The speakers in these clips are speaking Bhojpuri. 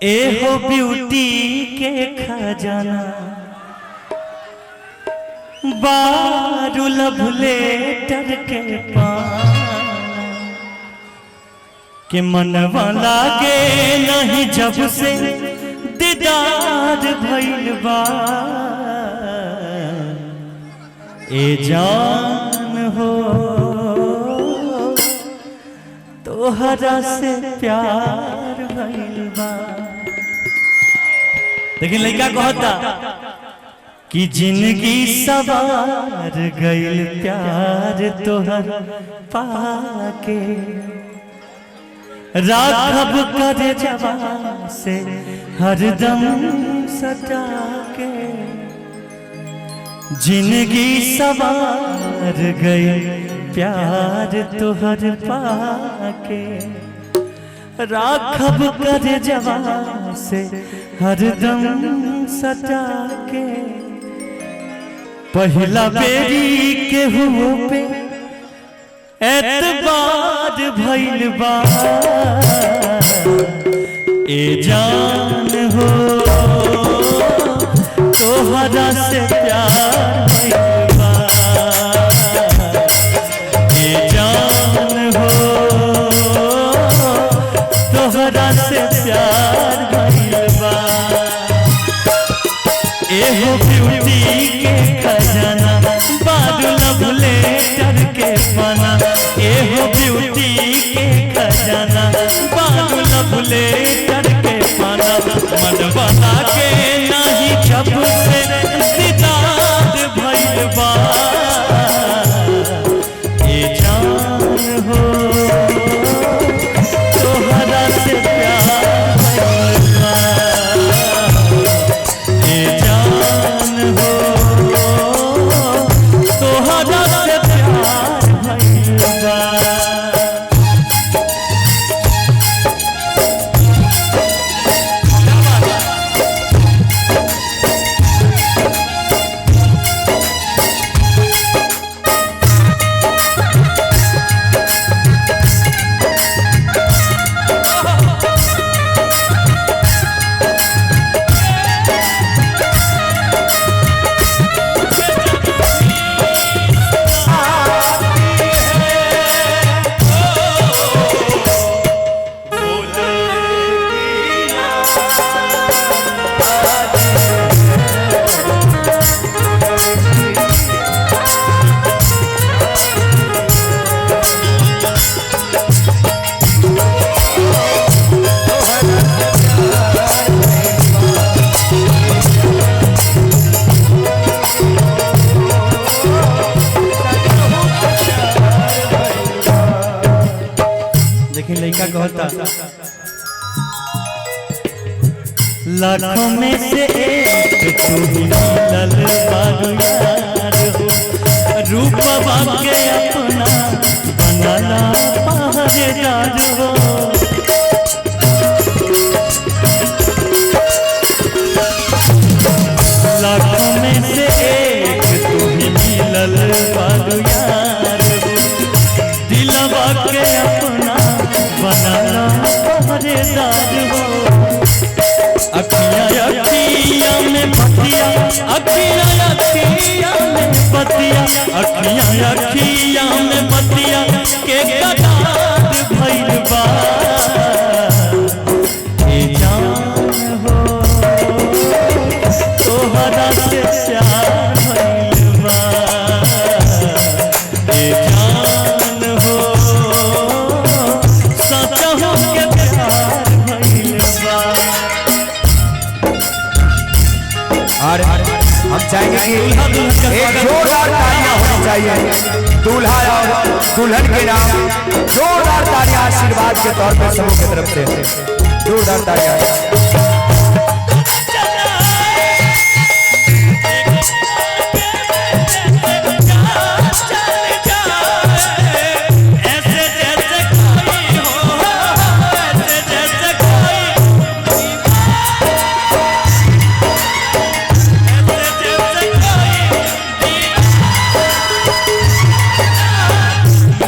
एहो ब्यूटी के खजाना बारू लभले टर के पाना के मनवा लागे नहीं जब से दीदार भइल बा ए जान हो तोहरा से प्यार भइल बा। लेकिन लड़का कहता कि जिंदगी सवार गइल प्यार तोहर पाके राघव करे जवा से हरदम सटा के जिंदगी सवार गइल प्यार तोहर पाके राघव करे जवा से हरदम सटा के पहला बेरी के हुओ पे एतबार भइल बा ए जान हो तोहरा से प्यार भइल बा ए जान हो तोहरा से प्यार भइल बा। एहो ब्यूटी के खजाना बारू लभले टर के पाना एहो ब्यूटी के खजाना बारू लभले टर के पाना मनवा लागे नहीं जब से दीदार भइल बा ए जान हो तोहरा से प्यार भइल बा ए जान हो तोहरा से प्यार भइल बा। लड़का कहता लाखों में से एक तू ही मिलल बारू यार हो रूपवा के अपना बनला पहरेदार हो लाखों में से एक तू ही मिलल बारू यार हो दिलवा के अपना बनाना पहरेदार हो अखियाँ अखियाँ में बतिया अखियाँ अखियाँ में बतिया अखियाँ अखियाँ में बतिया के कटार भइल बा ए जान हो तोहरा से प्यार भइल बा ए जान हो सचहु के प्यार भइल बा। और हम चाहेंगे कि एक जोरदार तालियां होनी चाहिए दूल्हा और दुल्हन के नाम जोरदार तालियां आशीर्वाद के तौर पर सबों की तरफ से जोरदार तालियां।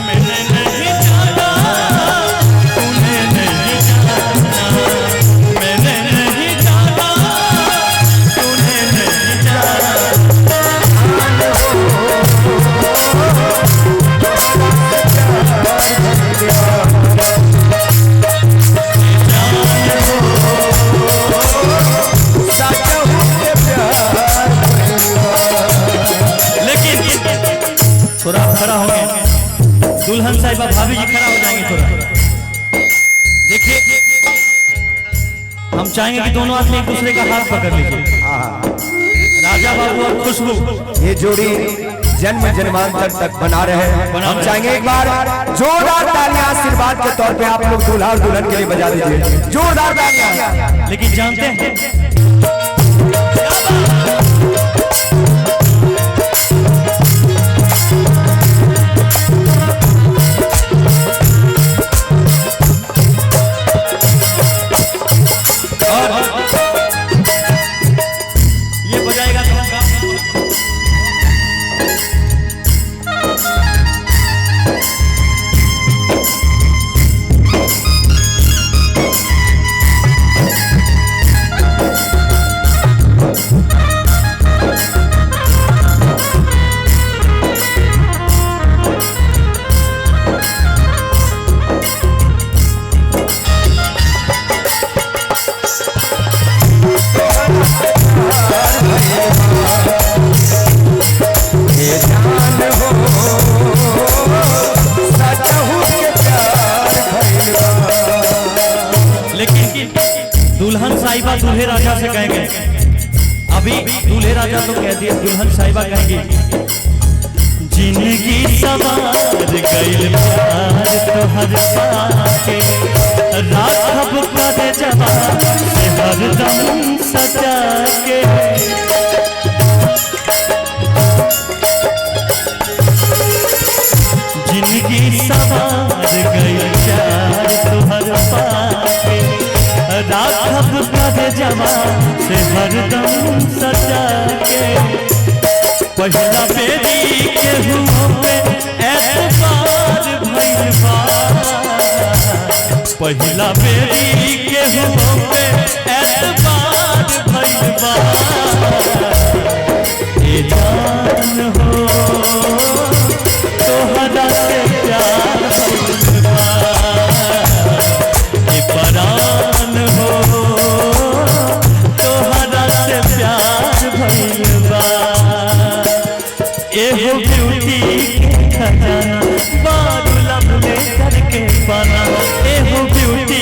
मैंने नहीं जाना हम चाहेंगे कि दोनों आदमी एक दूसरे का हाथ पकड़ लीजिए। राजा बाबू और खुशबू ये जोड़ी जन्म जन्मांतर तक बना रहे। हम चाहेंगे एक बार जोरदार तालियां आशीर्वाद के तौर पे आप लोग दूल्हा और दुल्हन के लिए बजा दीजिए, जोरदार तालियां। लेकिन जानते हैं ये बजाएगा दुल्हन साहिबा दूल्हे राजा से कहेंगे। अभी दूल्हे राजा तो कह दिए, दुल्हन साहिबा कहेंगे जिंदगी सवार गइल प्यार तोहर पाके राखब कर जवान से हरदम सजा के। जिंदगी सवार गइल प्यार तोहर पाके राखब कर जवान से हरदम सजा के। पहला बेरी के हुए एतबार भइल बा, पहला बेरी के हुए एतबार भइल बा।